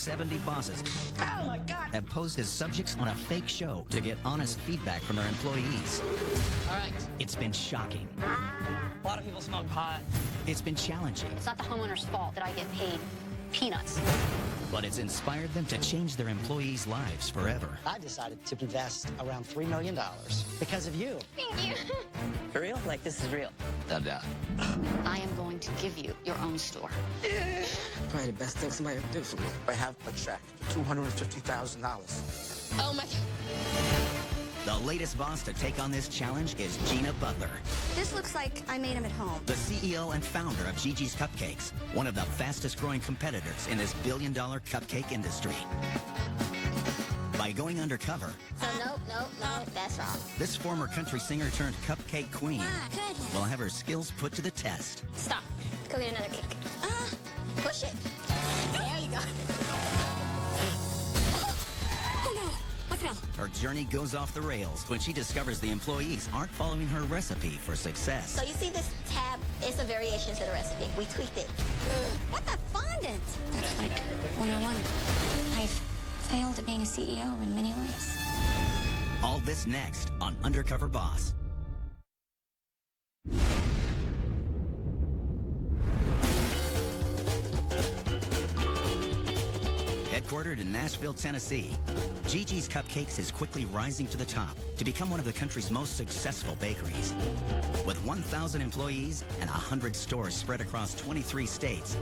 70 bosses Oh my God! have posed as subjects on a fake show to get honest feedback from their employees. All right. It's been shocking. A lot of people smoke pot. It's been challenging. It's not the homeowner's fault that I get paid peanuts. But it's inspired them to change their employees' lives forever. I decided to invest around $3 million because of you. Thank you. For real? Like this is real? No doubt. I am going to give you your own store. Probably the best thing somebody ever did for me. I have a check, $250,000. Oh my... The latest boss to take on this challenge is Gina Butler, This looks like I made him at home. the CEO and founder of Gigi's Cupcakes, one of the fastest growing competitors in this billion-dollar cupcake industry. By going undercover, So nope, that's wrong. this former country singer turned cupcake queen will have her skills put to the test. Stop. Go get another cake. Push it. There you go. Oh no! What's wrong? Her journey goes off the rails when she discovers the employees aren't following her recipe for success. So you see this tab? It's a variation to the recipe. We tweaked it. What the fondant? That's like 101. I've failed at being a CEO in many ways. All this next on Undercover Boss. Headquartered in Nashville, Tennessee, Gigi's Cupcakes is quickly rising to the top to become one of the country's most successful bakeries. With 1,000 employees and 100 stores spread across 23 states,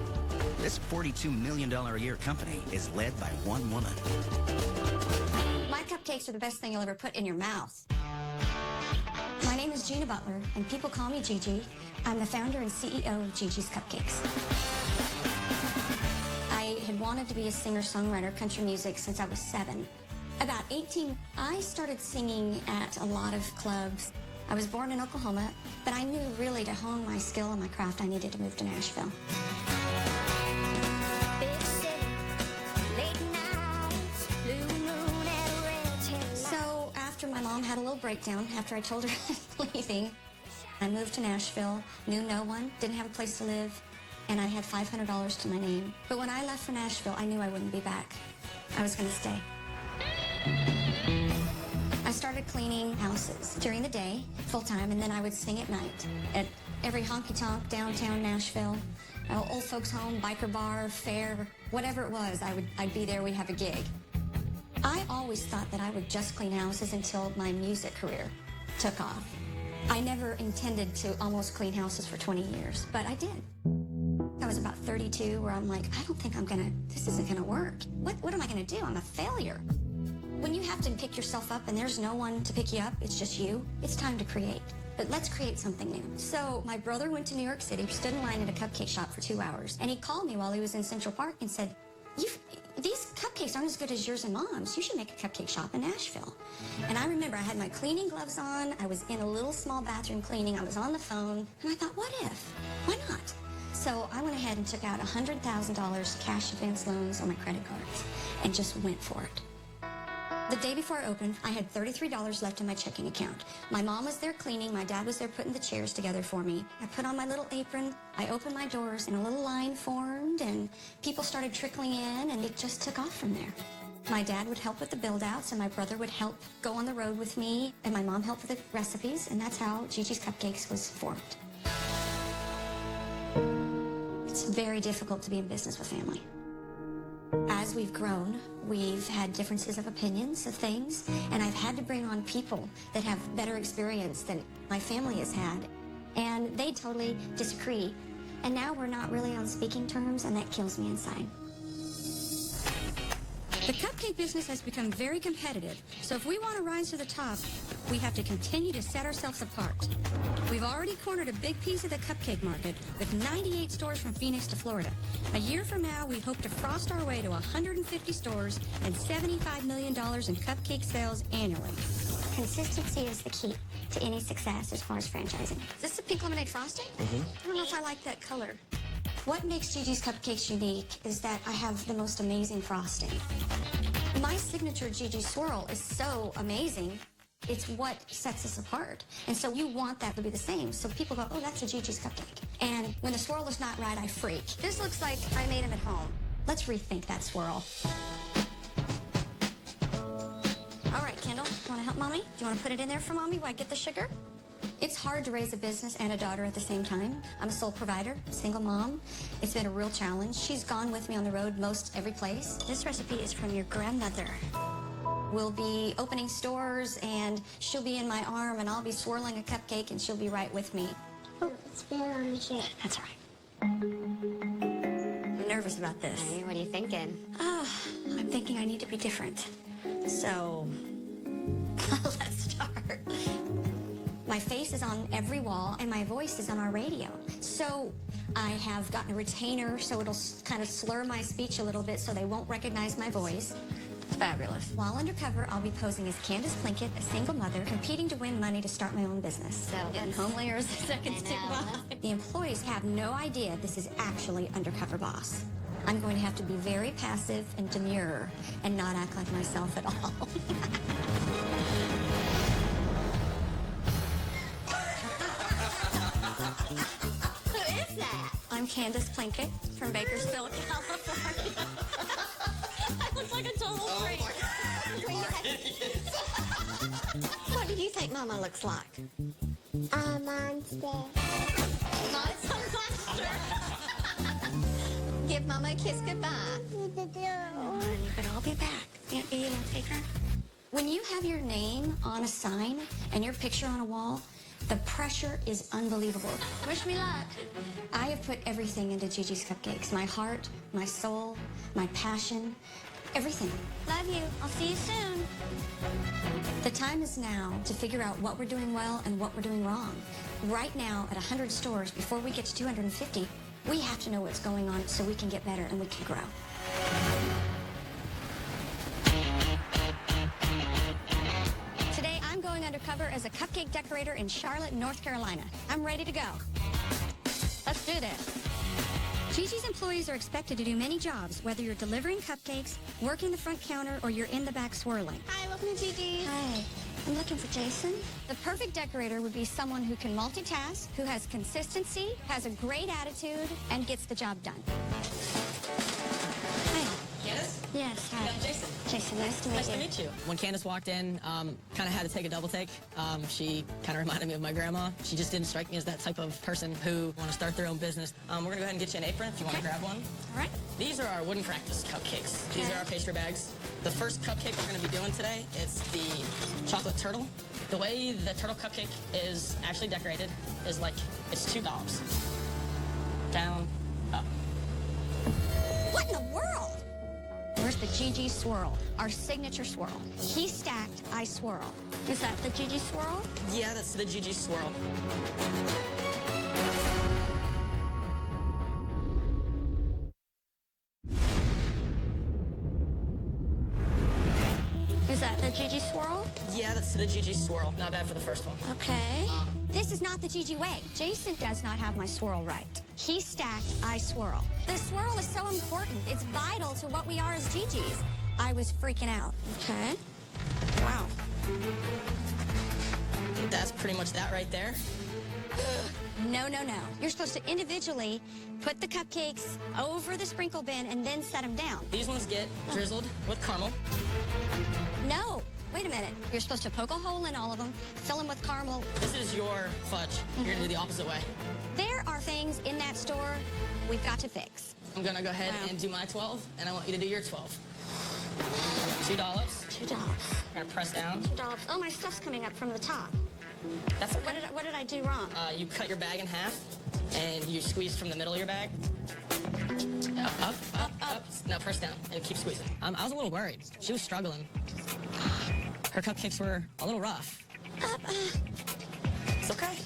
this $42 million a year company is led by one woman. My cupcakes are the best thing you'll ever put in your mouth. My name is Gina Butler, and people call me Gigi. I'm the founder and CEO of Gigi's Cupcakes. I had wanted to be a singer-songwriter, country music, since I was 7. About 18, I started singing at a lot of clubs. I was born in Oklahoma, but I knew really to hone my skill and my craft, I needed to move to Nashville. So after my mom had a little breakdown, after I told her I was leaving, I moved to Nashville, knew no one, didn't have a place to live, and I had $500 to my name. But when I left for Nashville, I knew I wouldn't be back. I was going to stay. I started cleaning houses during the day, full-time, and then I would sing at night at every honky-tonk downtown Nashville, old folks' home, biker bar, fair, whatever it was, I'd be there, we'd have a gig. I always thought that I would just clean houses until my music career took off. I never intended to almost clean houses for 20 years, but I did. I was about 32 where I'm like, I don't think this isn't gonna work. What am I gonna do? I'm a failure. When you have to pick yourself up and there's no one to pick you up, it's just you, it's time to create. But let's create something new. So my brother went to New York City, stood in line at a cupcake shop for 2 hours, and he called me while he was in Central Park and said, these cupcakes aren't as good as yours and Mom's. You should make a cupcake shop in Nashville. And I remember I had my cleaning gloves on, I was in a little small bathroom cleaning, I was on the phone, and I thought, what if? Why not? So I went ahead and took out $100,000 cash advance loans on my credit cards and just went for it. The day before I opened, I had $33 left in my checking account. My mom was there cleaning, my dad was there putting the chairs together for me. I put on my little apron, I opened my doors, and a little line formed, and people started trickling in, and it just took off from there. My dad would help with the build-outs, and my brother would help go on the road with me, and my mom helped with the recipes, and that's how Gigi's Cupcakes was formed. It's very difficult to be in business with family. As we've grown, we've had differences of opinions of things, and I've had to bring on people that have better experience than my family has had, and they totally disagree. And now we're not really on speaking terms, and that kills me inside. The cupcake business has become very competitive, so if we want to rise to the top, we have to continue to set ourselves apart. We've already cornered a big piece of the cupcake market with 98 stores from Phoenix to Florida. A year from now, we hope to frost our way to 150 stores and $75 million in cupcake sales annually. Consistency is the key to any success as far as franchising. Is this the pink lemonade frosting? I don't know if I like that color. What makes Gigi's Cupcakes unique is that I have the most amazing frosting. My signature Gigi swirl is so amazing, it's what sets us apart. And so you want that to be the same. So people go, oh, that's a Gigi's Cupcake. And when the swirl is not right, I freak. This looks like I made them at home. Let's rethink that swirl. All right, Kendall, you want to help Mommy? Do you want to put it in there for Mommy while I get the sugar? It's hard to raise a business and a daughter at the same time. I'm a sole provider, single mom. It's been a real challenge. She's gone with me on the road most every place. This recipe is from your grandmother. We'll be opening stores, and she'll be in my arm, and I'll be swirling a cupcake, and she'll be right with me. Oh, spill on the chair. That's all right. I'm nervous about this. Hey, what are you thinking? I'm thinking I need to be different. So, let's start. My face is on every wall, and my voice is on our radio. So, I have gotten a retainer, so it'll kind of slur my speech a little bit so they won't recognize my voice. Fabulous. While undercover, I'll be posing as Candace Plinkett, a single mother, competing to win money to start my own business. So getting homely or seconds tick by. The employees have no idea this is actually Undercover Boss. I'm going to have to be very passive and demure and not act like myself at all. Who is that? I'm Candace Plinkett from Bakersfield, California. I look like a total freak. What do you think Mama looks like? A monster. Monster. Give Mama a kiss goodbye. But I'll be back. Aunt Bee, will take her. When you have your name on a sign and your picture on a wall, the pressure is unbelievable. Wish me luck. I have put everything into Gigi's Cupcakes. My heart, my soul, my passion, everything. Love you. I'll see you soon. The time is now to figure out what we're doing well and what we're doing wrong. Right now, at 100 stores, before we get to 250, we have to know what's going on so we can get better and we can grow. Today, I'm going undercover as a cupcake decorator in Charlotte, North Carolina. I'm ready to go. Let's do this. Gigi's employees are expected to do many jobs, whether you're delivering cupcakes, working the front counter, or you're in the back swirling. Hi, welcome to Gigi. Hi, I'm looking for Jason. The perfect decorator would be someone who can multitask, who has consistency, has a great attitude, and gets the job done. Hi. Candace? Yes, hi. I'm Jason. Jason, nice to meet Nice you. to meet you. When Candace walked in, kind of had to take a double take. She kind of reminded me of my grandma. She just didn't strike me as that type of person who want to start their own business. We're going to go ahead and get you an apron if you want to grab one. All right. These are our wooden practice cupcakes. These are our pastry bags. The first cupcake we're going to be doing today is the chocolate turtle. The way the turtle cupcake is actually decorated is like it's two dollars. Down, up. What in the world? Where's the Gigi swirl, our signature swirl? He stacked, I swirl. Is that the Gigi swirl? Yeah, that's the Gigi swirl. Is that the Gigi swirl? Yeah, that's the Gigi swirl. Not bad for the first one. Okay. This is not the Gigi way. Jason does not have my swirl right. He stacked, I swirl. The swirl is so important. It's vital to what we are as Gigi's. I was freaking out. Okay. Wow. That's pretty much that right there. No, no, no. You're supposed to individually put the cupcakes over the sprinkle bin and then set them down. These ones get drizzled with caramel. No. Wait a minute. You're supposed to poke a hole in all of them, fill them with caramel. This is your fudge. You're gonna do the opposite way. There are things in that store we've got to fix. I'm gonna go ahead and do my 12, and I want you to do your 12. $2. $2. I'm gonna press down. $2. Oh, my stuff's coming up from the top. That's okay. What did I do wrong? You cut your bag in half, and you squeeze from the middle of your bag. Up, up, up. Now press down, and keep squeezing. I was a little worried. She was struggling. Her cupcakes were a little rough. It's okay.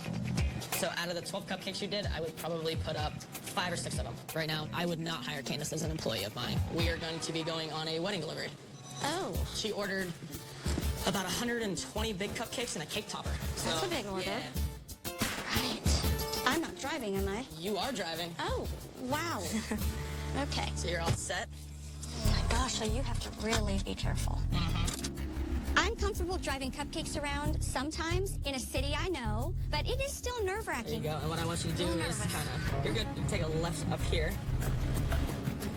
So out of the 12 cupcakes you did, I would probably put up 5 or 6 of them. Right now, I would not hire Candace as an employee of mine. We are going to be going on a wedding delivery. Oh. She ordered about 120 big cupcakes and a cake topper. That's a big order. Yeah. Right. I'm not driving, am I? You are driving. Oh, wow. Okay. So you're all set? Oh my gosh, so you have to really be careful. I'm comfortable driving cupcakes around sometimes in a city I know, but it is still nerve-wracking. There you go. And what I want you to do is kind of, you're good. You take a left up here.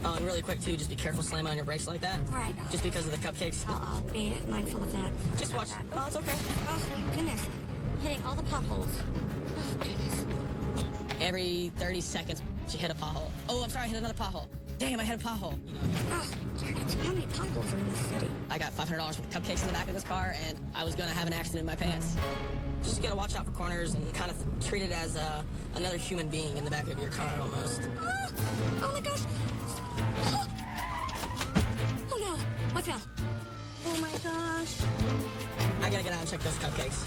Oh, and really quick too, just be careful slamming on your brakes like that. Right. Just because of the cupcakes. I'll be mindful of that. Just watch. Oh, it's okay. Oh, my goodness. Hitting all the potholes. Oh, goodness. Every 30 seconds, you hit a pothole. Oh, I'm sorry, I hit another pothole. Damn, I hit a pothole. Oh, darn it. How many potholes are in this city? I got $500 worth of cupcakes in the back of this car, and I was gonna have an accident in my pants. Just gotta watch out for corners and kind of treat it as another human being in the back of your car almost. Oh, my gosh. Oh, no. What's that? Oh, my gosh. I gotta get out and check those cupcakes.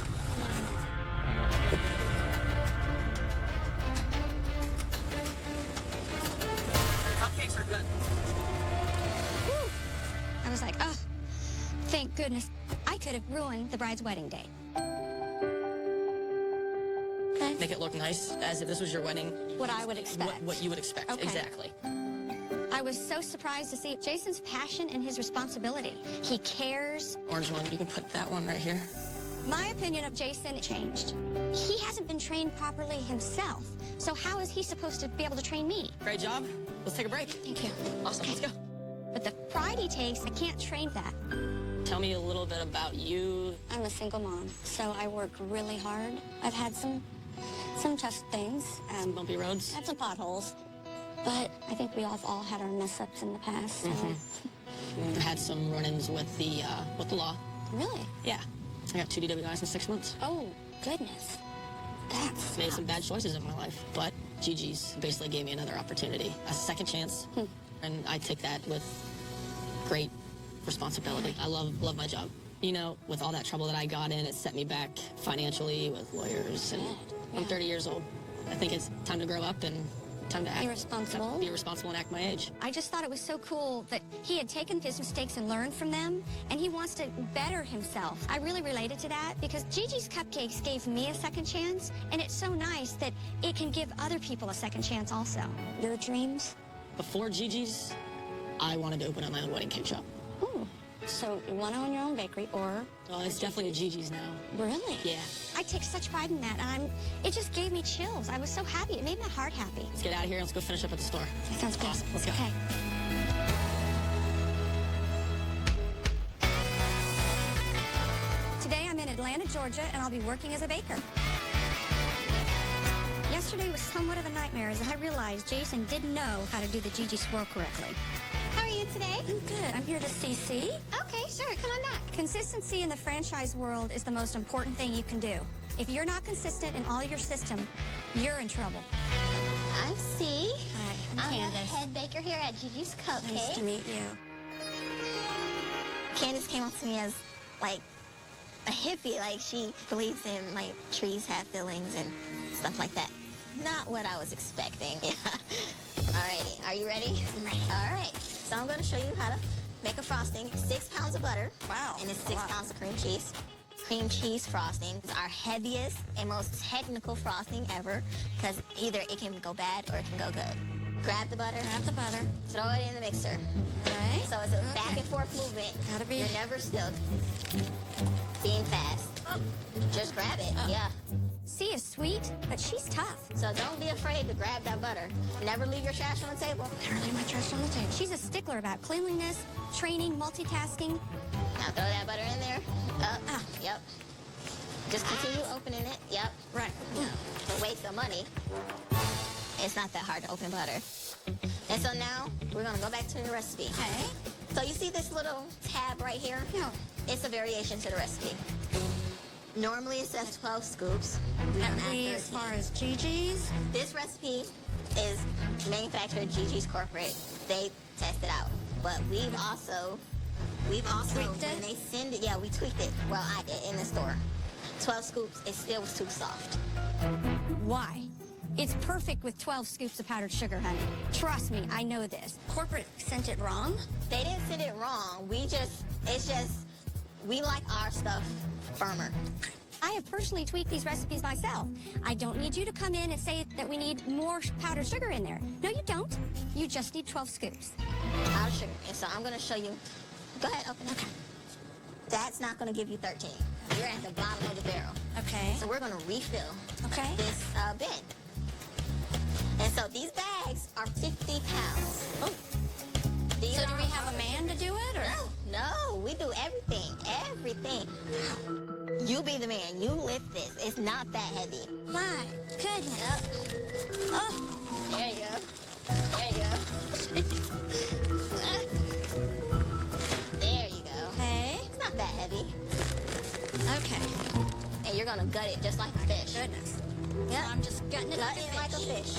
Cupcakes are good. Whew. I was like, oh, thank goodness. I could have ruined the bride's wedding day. Okay. Make it look nice, as if this was your wedding. What I would expect. What you would expect, Okay. exactly. I was so surprised to see Jason's passion and his responsibility. He cares. Orange one, you can put that one right here. My opinion of Jason changed. He hasn't been trained properly himself. So how is he supposed to be able to train me? Great job. Let's take a break. Thank you. Awesome, let's go. But the pride he takes, I can't train that. Tell me a little bit about you. I'm a single mom, so I work really hard. I've had some tough things. Bumpy roads. Had some potholes. But I think we have all had our mess-ups in the past. So. Had some run-ins with the law. Really? Yeah. I got 2 DWIs in 6 months. Oh, goodness. That's Made some bad choices in my life, but Gigi's basically gave me another opportunity, a second chance, and I take that with great responsibility. I love my job. You know, with all that trouble that I got in, it set me back financially with lawyers, and I'm 30 years old. I think it's time to grow up and time to act. Be responsible. Be responsible and act my age. I just thought it was so cool that he had taken his mistakes and learned from them, and he wants to better himself. I really related to that because Gigi's Cupcakes gave me a second chance, and it's so nice that it can give other people a second chance also. Your dreams? Before Gigi's, I wanted to open up my own wedding cake shop. Ooh. So you want to own your own bakery, or? Well, it's definitely a Gigi's now. Really? Yeah. I take such pride in that, and it just gave me chills. I was so happy. It made my heart happy. Let's get out of here. Let's go finish up at the store. That sounds good. Awesome. Let's go. Okay. Today I'm in Atlanta, Georgia, and I'll be working as a baker. Yesterday was somewhat of a nightmare as I realized Jason didn't know how to do the Gigi swirl correctly. How are you today? I'm good. I'm here to CC. Okay, sure. Come on back. Consistency in the franchise world is the most important thing you can do. If you're not consistent in all your system, you're in trouble. I'm C. Hi, I'm I'm the Candace. head baker here at Gigi's Cupcakes. Nice to meet you. Candace came up to me as, like, a hippie. Like, she believes in, like, trees have feelings and stuff like that. Not what I was expecting. Alrighty, are you ready? I'm ready. Alright, so I'm going to show you how to make a frosting. 6 pounds of butter. Wow. And it's 6 pounds of cream cheese. Cream cheese frosting is our heaviest and most technical frosting ever because either it can go bad or it can go good. Grab the butter. Grab the butter. Throw it in the mixer. Right. So it's a back and forth movement. Gotta be- You're never still being fast. Just grab it. Yeah. C is sweet, but she's tough. So don't be afraid to grab that butter. Never leave your trash on the table. Never leave my trash on the table. She's a stickler about cleanliness, training, multitasking. Now throw that butter in there. Up. Yep. Just continue opening it. Yep. Right. The waste of money. It's not that hard to open butter. And so now we're gonna go back to the recipe. Okay. So you see this little tab right here? Yeah. It's a variation to the recipe. Normally it says 12 scoops. We don't add 13. As far as Gigi's, This recipe is manufactured Gigi's Corporate. They test it out. But we've also Tweaked it? when they send it, yeah, we tweaked it. Well, I did in the store. 12 scoops, it still was too soft. why? It's perfect with 12 scoops of powdered sugar, honey. Trust me, I know this. Corporate sent it wrong? They didn't send it wrong. We like our stuff firmer. I have personally tweaked these recipes myself. I don't need you to come in and say that we need more powdered sugar in there. No, you don't. You just need 12 scoops. Powdered sugar. And so I'm going to show you. Go ahead, open it. Okay. That's not going to give you 13. You're at the bottom of the barrel. Okay. So we're going to refill Okay. this bin. And so these bags are 50 pounds. Oh. These So do are we have a man to do it, or? No, we do everything. Everything. You be the man. You lift this. It's not that heavy. My goodness. Yep. Oh, There you go. There you go. There you go. okay. It's not that heavy. Okay. And you're gonna gut it just like a fish. Goodness. Yep. So I'm just gutting it Gut it like a fish.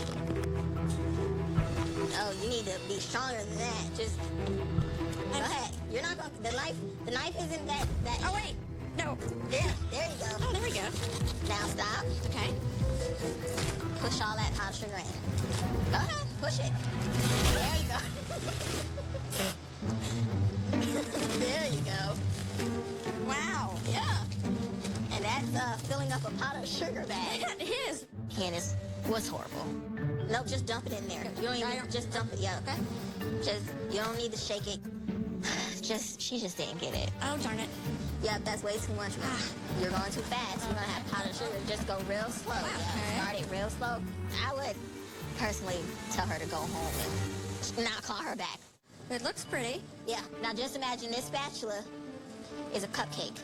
Oh, you need to be stronger than that. Just go ahead. You're not gonna. The knife isn't that. Oh, wait. No. Yeah. There you go. Oh, there we go. Now stop. Okay. Push all that powdered sugar in. Go ahead. Push it. There you go. There you go. Wow. Yeah. And that's filling up a pot of sugar bag. That is. Candace was horrible. Nope, just dump it in there. You don't even just dump it. Yeah. Okay. Just you don't need to shake it. She just didn't get it. Oh, darn it. Yep, that's way too much. You're going too fast. You're gonna have powdered sugar. Just go real slow. Yeah. Start it real slow. I would personally tell her to go home and not call her back. It looks pretty. Yeah. Now just imagine this spatula is a cupcake.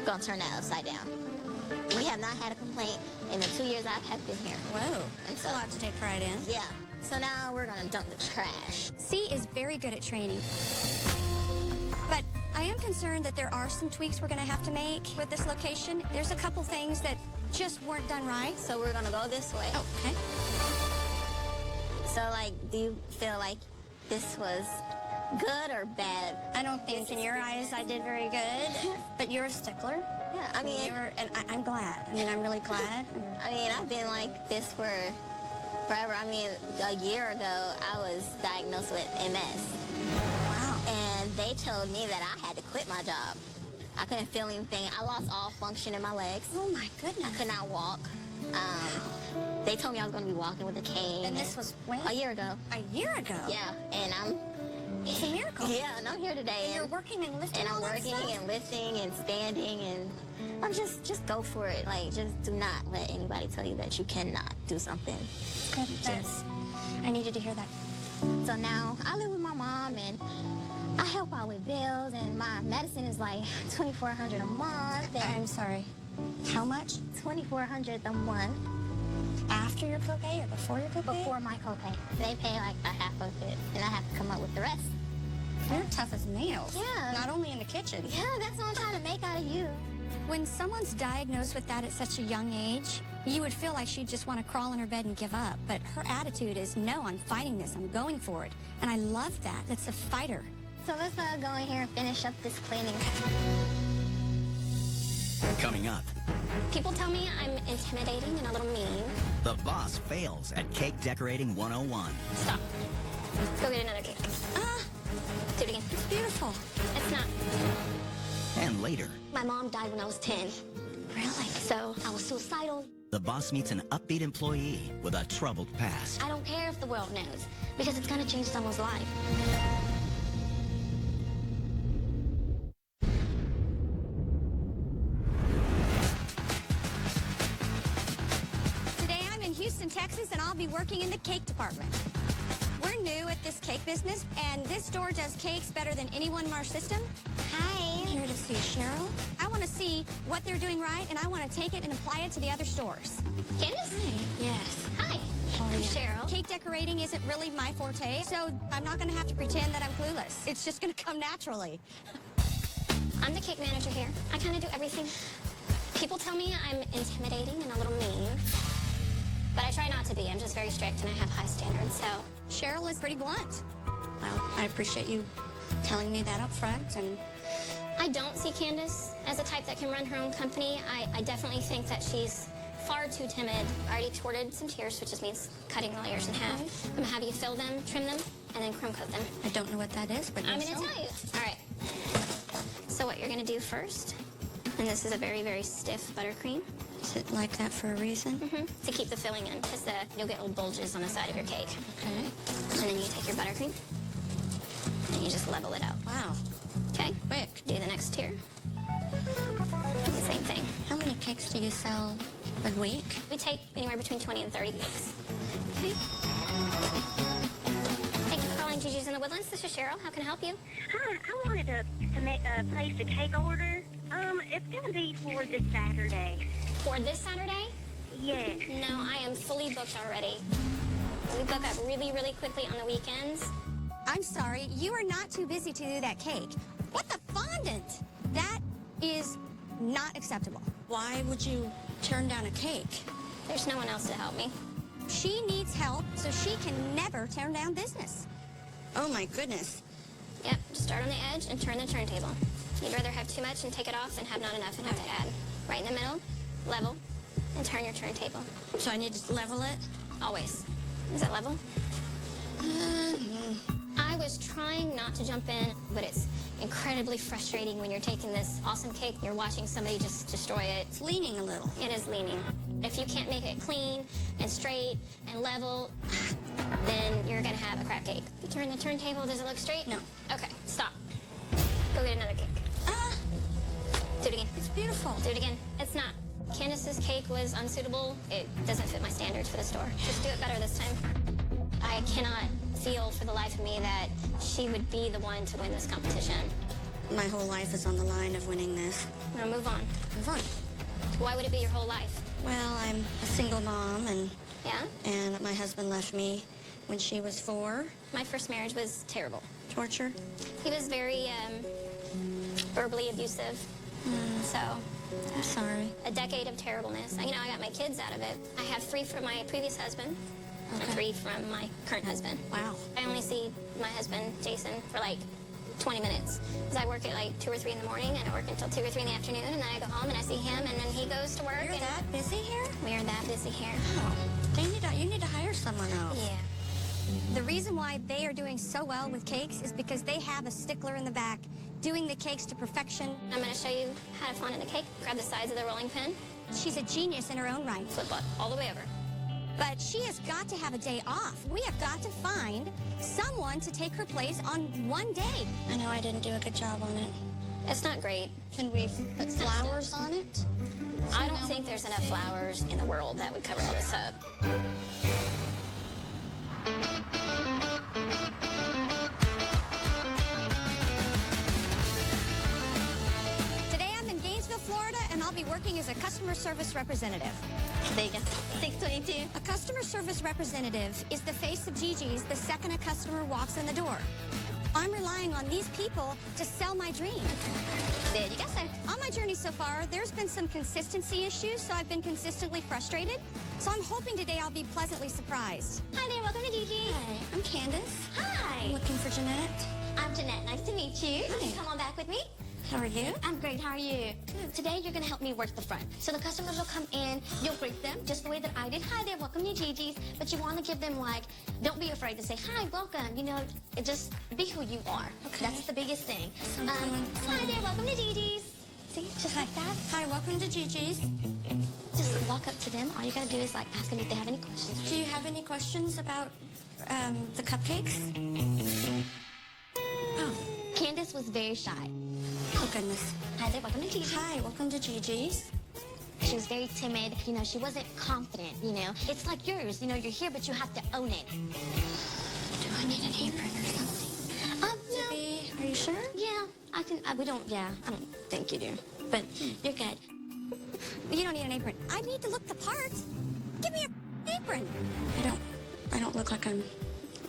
Gonna turn that upside down. We have not had a complaint in the 2 years I have been here. Whoa. And That's a lot to take pride in. Yeah. So now we're gonna dump the trash. C is very good at training. But I am concerned that there are some tweaks we're going to have to make with this location. There's a couple things that just weren't done right. So we're gonna go this way. Oh, okay. So like, do you feel like this was good or bad? I don't think in your eyes I did very good, but you're a stickler. Yeah, I mean, And I'm glad. I mean, I'm really glad. I've been like this for forever. I mean, a year ago, I was diagnosed with MS. Wow. And they told me that I had to quit my job. I couldn't feel anything. I lost all function in my legs. Oh, my goodness. I could not walk. They told me I was going to be walking with a cane. And this was when? A year ago. A year ago? Yeah, and It's a miracle. yeah, and I'm here today. And you're working and lifting And I'm all that working stuff? and lifting and standing, and I'm just go for it. Like, just do not let anybody tell you that you cannot do something. Good. That's, I needed to hear that. So now I live with my mom, and I help out with bills, and my medicine is like $2,400 a month. And I'm sorry. How much? $2,400 a month After your copay or before your copay? before my copay. They pay like a half of it, and I have to come up with the rest. You're tough as nails. Yeah. Not only in the kitchen. Yeah, that's what I'm trying to make out of you. When someone's diagnosed with that at such a young age, you would feel like she'd just want to crawl in her bed and give up. But her attitude is, no, I'm fighting this. I'm going for it. And I love that. That's a fighter. So let's go in here and finish up this cleaning. Coming up, People tell me I'm intimidating and a little mean. the boss fails at Cake Decorating 101. Stop. Go get another cake. Do it again. It's beautiful. It's not. And later, My mom died when I was 10. Really? So I was suicidal. the boss meets an upbeat employee with a troubled past. I don't care if the world knows, because it's going to change someone's life. Today I'm in Houston, Texas, and I'll be working in the cake department. We're new at this cake business, and this store does cakes better than anyone in our system. Hi. I'm here to see Cheryl. I want to see what they're doing right, and I want to take it and apply it to the other stores. Candace? Yes. Hi. I'm Cheryl. Cake decorating isn't really my forte, so I'm not going to have to pretend that I'm clueless. It's just going to come naturally. I'm the cake manager here. I kind of do everything. People tell me I'm intimidating and a little mean, but I try not to be. I'm just very strict and I have high standards, so. Cheryl is pretty blunt. Well, I appreciate you telling me that up front, and I don't see Candace as a type that can run her own company. I definitely think that she's far too timid. I already torted some tiers, which just means cutting the layers in half. I'm gonna have you fill them, trim them, and then crumb coat them. I don't know what that is, but I'm you gonna show tell me. you. All right. So what you're gonna do first, and this is a very, very stiff buttercream. Is it like that for a reason? To keep the filling in, because you'll get little bulges on the side of your cake. Okay. And then you take your buttercream, and you just level it out. Wow. Okay? Quick. Do the next tier. Do the same thing. How many cakes do you sell a week? We take anywhere between 20 and 30 cakes. Okay? Thank you for calling Gigi's in the Woodlands. this is Cheryl. How can I help you? Hi, I wanted to make place a cake order. It's gonna be for this Saturday. For this Saturday? Yes. No, I am fully booked already. We book up really, really quickly on the weekends. I'm sorry, you are not too busy to do that cake. What the fondant? That is not acceptable. Why would you turn down a cake? There's no one else to help me. She needs help, so she can never turn down business. Oh my goodness. Yep, just start on the edge and turn the turntable. You'd rather have too much and take it off than have not enough and have to add. Right in the middle, level, and turn your turntable. So I need to level it? Always. Is it level? I was trying not to jump in, but it's incredibly frustrating when you're taking this awesome cake and you're watching somebody just destroy it. It's leaning a little. It is leaning. If you can't make it clean and straight and level, then you're gonna have a crap cake. You turn the turntable, does it look straight? No. Okay, stop. Go get another cake. Do it again. It's beautiful. Do it again. It's not. Candace's cake was unsuitable. It doesn't fit my standards for the store. Just do it better this time. I cannot feel for the life of me that she would be the one to win this competition. My whole life is on the line of winning this. Now move on. Move on. Why would it be your whole life? Well, I'm a single mom, Yeah? and my husband left me when she was 4. My first marriage was terrible. Torture. He was very verbally abusive. So I'm sorry. a decade of terribleness. You know, I got my kids out of it. I have 3 from my previous husband and 3 from my current husband. Wow. I only see my husband, Jason, for like 20 minutes. Because I work at like 2 or 3 in the morning, and I work until 2 or 3 in the afternoon, and then I go home and I see him, and then he goes to work. You're and that busy here? We are that busy here. Oh. You need to hire someone else. Yeah. The reason why they are doing so well with cakes is because they have a stickler in the back doing the cakes to perfection. I'm going to show you how to fondant the cake. Grab the sides of the rolling pin. She's a genius in her own right. Flip it all the way over. But she has got to have a day off. We have got to find someone to take her place on one day. I know I didn't do a good job on it. It's not great. Can we put flowers on it? I don't think there's enough flowers in the world that would cover all this up. Today I'm in Gainesville, Florida, and I'll be working as a customer service representative. There you go. 622. A customer service representative is the face of Gigi's the second a customer walks in the door. I'm relying on these people to sell my dream. There you go, sir. On my journey so far, there's been some consistency issues, so I've been consistently frustrated. So I'm hoping today I'll be pleasantly surprised. Hi there. Welcome to Gigi. Hi, I'm Candace. Hi. Looking for Jeanette. I'm Jeanette. Nice to meet you. Hi. Come on back with me. How are you? I'm great. How are you? Good. Today, you're going to help me work the front. So the customers will come in. You'll greet them just the way that I did. Hi there. Welcome to Gigi's. But you want to give them, like, don't be afraid to say, hi, welcome. You know, just be who you are. Okay. That's the biggest thing. Someone- Hi there. Welcome to Gigi's. See, just like that. Hi, welcome to Gigi's. Just walk up to them. All you got to do is, like, ask them if they have any questions. Do you have any questions about the cupcakes? Oh, Candace was very shy. oh goodness. Hi there. Welcome to Gigi's. Hi, welcome to Gigi's. She was very timid. You know, she wasn't confident, you know. It's like yours. You know, you're here, but you have to own it. Do I need an apron or something? No. Are you sure? Yeah, I can. I don't think you do. But you're good. You don't need an apron. I need to look the part. Give me an apron. I don't look like I'm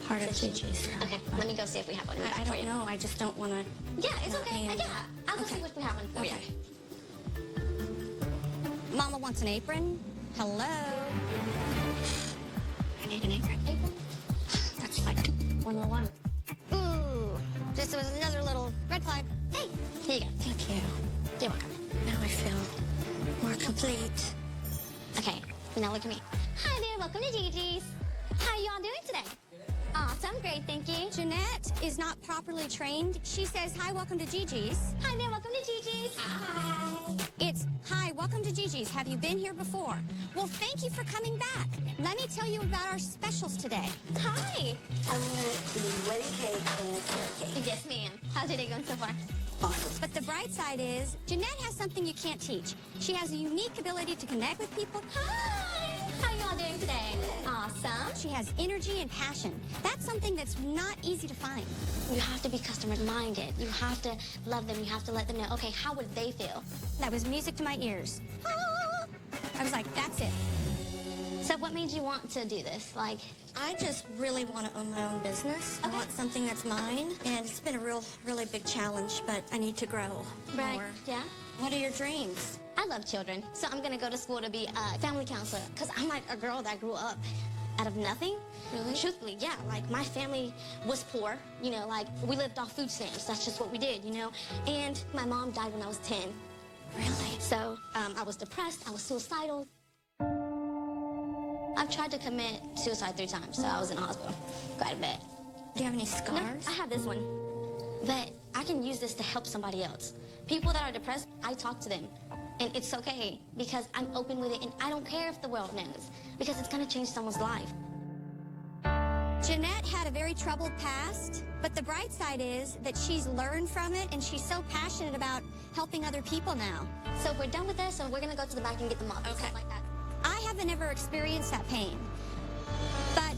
part of Gigi's. Okay, let me go see if we have one in the back I for don't you. know. I just don't want to. Yeah, it's okay. Yeah. Yeah, I'll go see Okay. if we have one for you. Okay. Mama wants an apron. Hello. I need an apron. That's like 101. Ooh, this was another little red flag. Hey, here you go. Thank you. You're welcome. Now I feel more complete. Okay, now look at me. Hi there, welcome to Gigi's. How are you all doing today? Awesome, great, thank you. Jeanette is not properly trained. She says, hi, welcome to Gigi's. Hi there, welcome to Gigi's. Hi. It's, hi, welcome to Gigi's. Have you been here before? Well, thank you for coming back. Let me tell you about our specials today. Hi. I'm the wedding cake and carrot cake. Yes, ma'am. How's your day going so far? Awesome. But the bright side is, Jeanette has something you can't teach. She has a unique ability to connect with people. Hi. How you all doing today? Awesome. She has energy and passion. That's something that's not easy to find. You have to be customer-minded. You have to love them. You have to let them know, okay, how would they feel? That was music to my ears. I was like, that's it. So what made you want to do this? Like, I just really want to own my own business. I want something that's mine, and it's been a really big challenge, but I need to grow more. Yeah? What are your dreams? I love children, so I'm gonna go to school to be a family counselor, because I'm like a girl that grew up out of nothing. Really? Truthfully, yeah. Like, my family was poor, you know, like, we lived off food stamps. That's just what we did, you know? And my mom died when I was 10. Really? So, I was depressed, I was suicidal. I've tried to commit suicide 3 times, so I was in the hospital quite a bit. Do you have any No, scars? I have this one. But I can use this to help somebody else. People that are depressed, I talk to them. And it's okay, because I'm open with it, and I don't care if the world knows, because it's gonna change someone's life. Jeanette had a very troubled past, but the bright side is that she's learned from it, and she's so passionate about helping other people now. So we're done with this, so we're gonna go to the back and get the mop and stuff like that. I haven't ever experienced that pain, but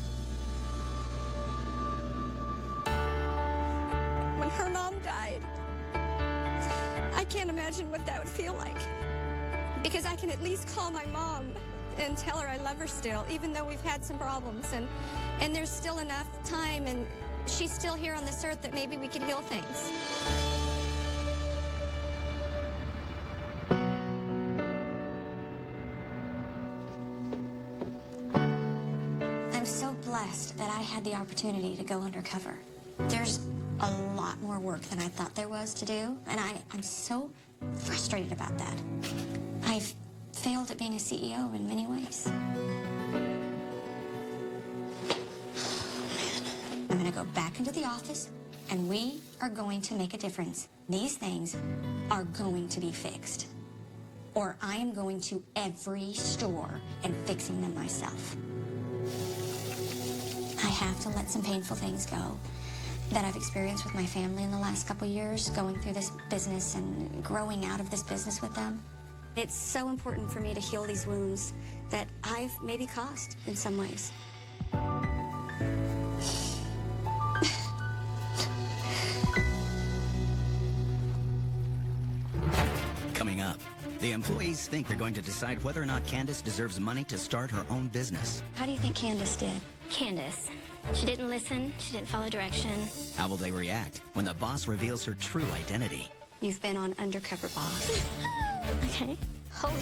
when her mom died, I can't imagine what that would feel like. Because I can at least call my mom and tell her I love her still, even though we've had some problems, and there's still enough time, and she's still here on this earth that maybe we can heal things. I'm so blessed that I had the opportunity to go undercover. There's a lot more work than I thought there was to do, and I'm so frustrated about that. I've failed at being a CEO in many ways. I'm gonna go back into the office, and we are going to make a difference. These things are going to be fixed, or I am going to every store and fixing them myself. I have to let some painful things go that I've experienced with my family in the last couple years, going through this business and growing out of this business with them. It's so important for me to heal these wounds that I've maybe caused in some ways. Coming up, the employees think they're going to decide whether or not Candace deserves money to start her own business. How do you think Candace did? Candace, she didn't listen, she didn't follow direction. How will they react when the boss reveals her true identity? You've been on Undercover, boss. Okay. Holy.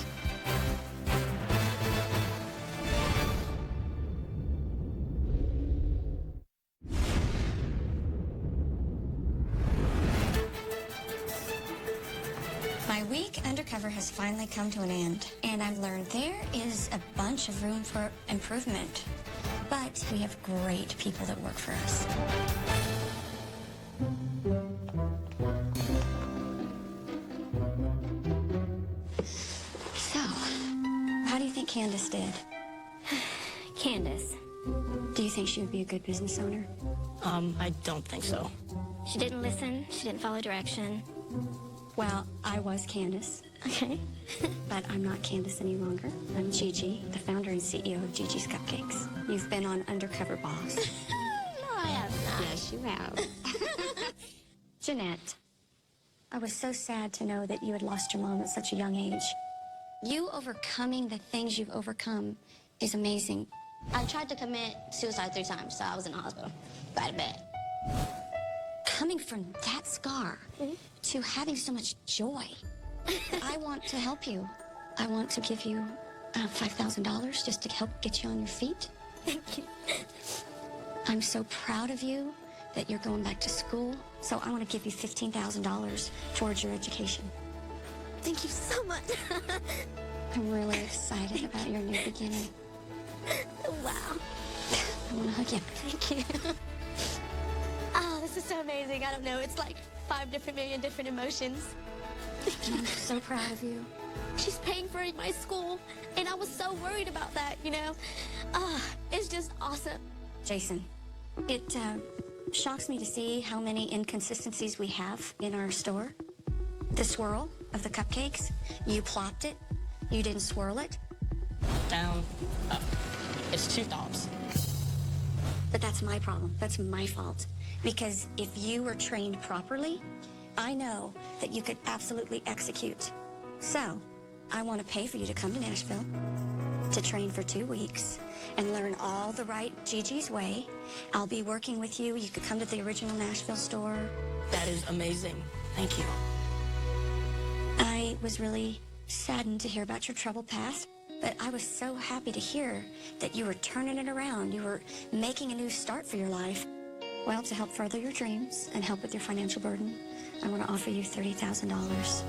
My week undercover has finally come to an end, and I've learned there is a bunch of room for improvement. But we have great people that work for us. So, how do you think Candace did? Candace, Do you think she would be a good business owner? I don't think so. she didn't listen, she didn't follow direction. Well, I was Candace, Okay. but I'm not Candace any longer. I'm Gigi, the founder and CEO of Gigi's Cupcakes. You've been on Undercover, boss. No, I have not. Yes, you have. Jeanette, I was so sad to know that you had lost your mom at such a young age. You overcoming the things you've overcome is amazing. I tried to commit suicide 3 times, so I was in the hospital quite a bit. Coming from that scar to having so much joy, I want to help you. I want to give you $5,000 just to help get you on your feet. Thank you. I'm so proud of you that you're going back to school, so I want to give you $15,000 towards your education. Thank you so much. I'm really excited about your new beginning. Wow. I want to hug you. Thank you. Oh, this is so amazing. I don't know. It's like 5 million different emotions. I'm so proud of you. She's paying for my school, and I was so worried about that, you know? It's just awesome. Jason, it shocks me to see how many inconsistencies we have in our store. The swirl of the cupcakes, you plopped it, you didn't swirl it. Down, up, It's 2 throbs. But that's my problem. That's my fault. Because if you were trained properly, I know that you could absolutely execute. So, I want to pay for you to come to Nashville, to train for 2 weeks, and learn all the right Gigi's way. I'll be working with you. You could come to the original Nashville store. That is amazing. Thank you. I was really saddened to hear about your troubled past, but I was so happy to hear that you were turning it around. You were making a new start for your life. Well, to help further your dreams and help with your financial burden, I want to offer you $30,000.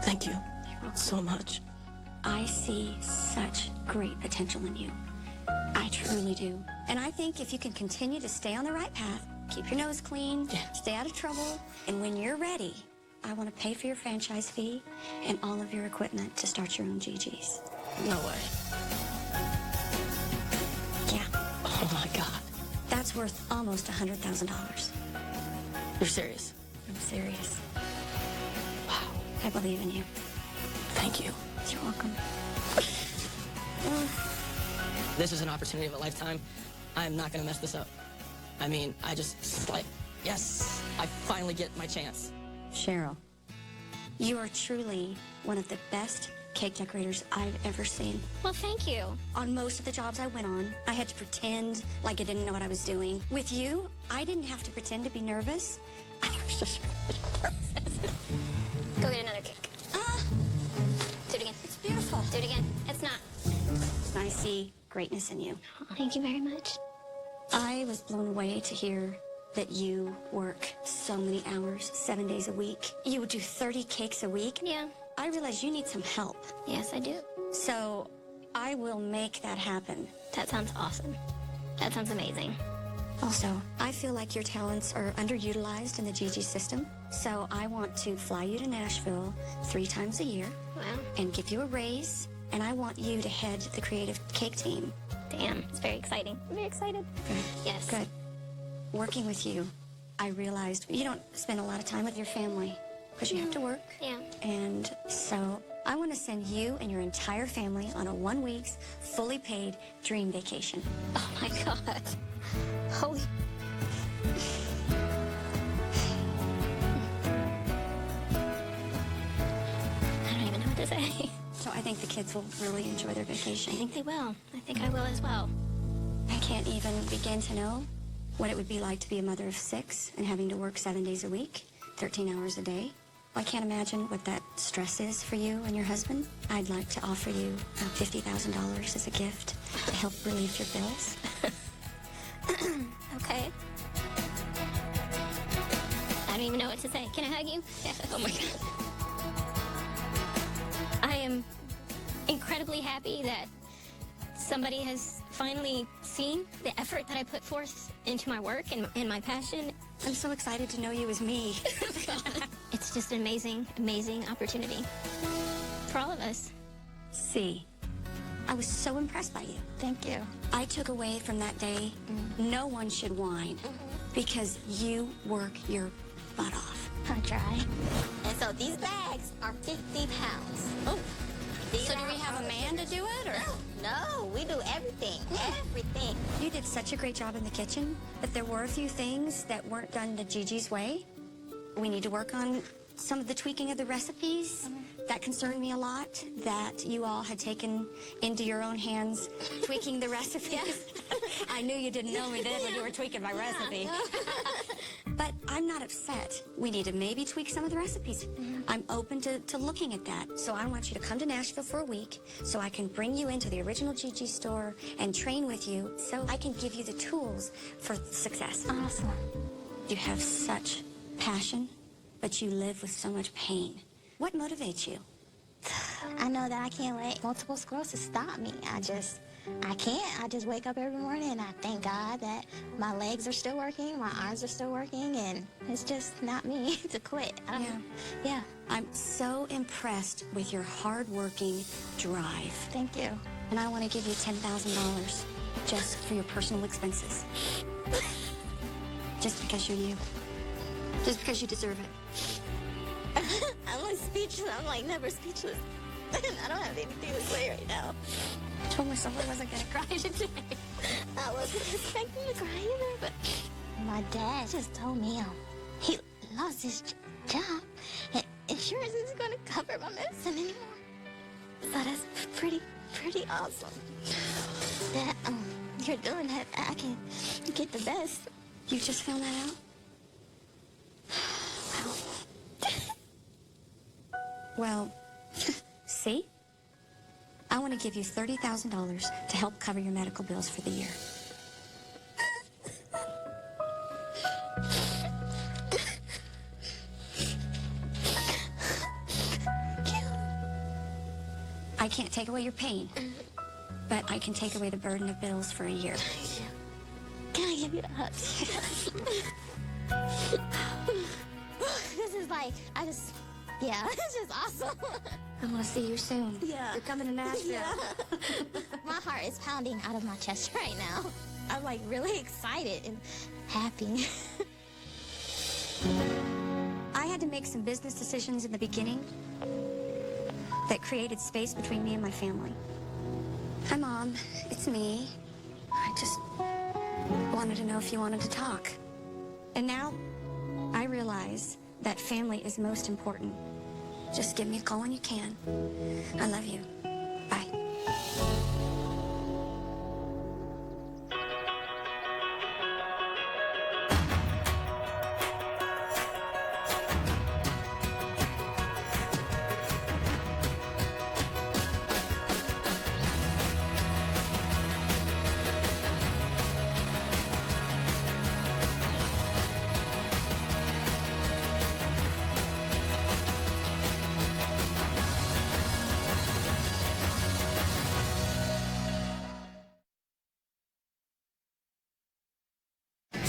Thank you so much. I see such great potential in you. I truly do. And I think if you can continue to stay on the right path, keep your nose clean, stay out of trouble, and when you're ready, I want to pay for your franchise fee and all of your equipment to start your own Gigi's. No way. Yeah. Oh my God. That's worth almost $100,000. You're serious? I'm serious. Wow. I believe in you. Thank you. You're welcome. This is an opportunity of a lifetime. I'm not gonna mess this up. I mean, I just, like, yes, I finally get my chance. Cheryl, you are truly one of the best cake decorators I've ever seen. Well, thank you. On most of the jobs I went on, I had to pretend like I didn't know what I was doing. With you, I didn't have to pretend to be nervous. I was just Go get another cake. Do it again. It's beautiful. Do it again. It's not. I see greatness in you. Thank you very much. I was blown away to hear that you work so many hours, 7 days a week. You would do 30 cakes a week. Yeah. I realize you need some help. Yes, I do. So I will make that happen. That sounds awesome. That sounds amazing. Also, I feel like your talents are underutilized in the Gigi system. So I want to fly you to Nashville 3 times a year Wow. and give you a raise. And I want you to head the creative cake team. Damn. It's very exciting. I'm very excited. Good. Yes. Good. Working with you, I realized you don't spend a lot of time with your family because you have to work. Yeah. And so I want to send you and your entire family on a 1 week's fully paid dream vacation. Oh my God. Holy. I don't even know what to say. So I think the kids will really enjoy their vacation. I think they will. I think I will as well. I can't even begin to know what it would be like to be a mother of 6 and having to work 7 days a week, 13 hours a day. I can't imagine what that stress is for you and your husband. I'd like to offer you $50,000 as a gift to help relieve your bills. Okay. I don't even know what to say. Can I hug you? Oh my God. I am incredibly happy that somebody has finally seen the effort that I put forth into my work and my passion. I'm so excited to know you as me. It's just an amazing, amazing opportunity for all of us. See, I was so impressed by you. Thank you. I took away from that day, no one should whine because you work your butt off. I'll try. And so these bags are 50 pounds. Oh, These So do are we have a man to do it, or? No, we do everything. Everything. You did such a great job in the kitchen, but there were a few things that weren't done the Gigi's way. We need to work on some of the tweaking of the recipes. That concerned me a lot, that you all had taken into your own hands tweaking the recipes. I knew you didn't know me then when you were tweaking my recipe. But I'm not upset. We need to maybe tweak some of the recipes. I'm open to looking at that. So I want you to come to Nashville for a week so I can bring you into the original Gigi store and train with you so I can give you the tools for success. awesome. You have such passion, but you live with so much pain. What motivates you? I know that I can't let multiple sclerosis stop me. I can't. I just wake up every morning and I thank God that my legs are still working, my arms are still working, and it's just not me to quit. Yeah. I'm so impressed with your hard-working drive. Thank you. And I want to give you $10,000 just for your personal expenses. Just because you're you. Just because you deserve it. I'm like speechless. I'm like never speechless. I don't have anything to say right now. I told myself I wasn't gonna cry today. I wasn't expecting to cry either, but my dad just told me he lost his job and insurance isn't going to cover my medicine anymore. So that's pretty awesome. That you're doing that. I can get the best. You just found that out? Well, see? I want to give you $30,000 to help cover your medical bills for the year. I can't take away your pain, but I can take away the burden of bills for a year. Can I give you a hug? This is like, it's just awesome. I want to see you soon. Yeah. You're coming to Nashville. Yeah. My heart is pounding out of my chest right now. I'm like really excited and happy. I had to make some business decisions in the beginning that created space between me and my family. Hi, Mom. It's me. I just wanted to know if you wanted to talk. And now I realize that family is most important. Just give me a call when you can. I love you. Bye.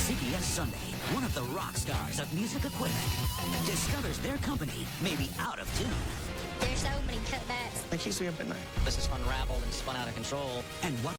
CBS Sunday, one of the rock stars of music equipment, discovers their company may be out of tune. There's so many cutbacks. It keeps me up at night. This is unraveled and spun out of control. And what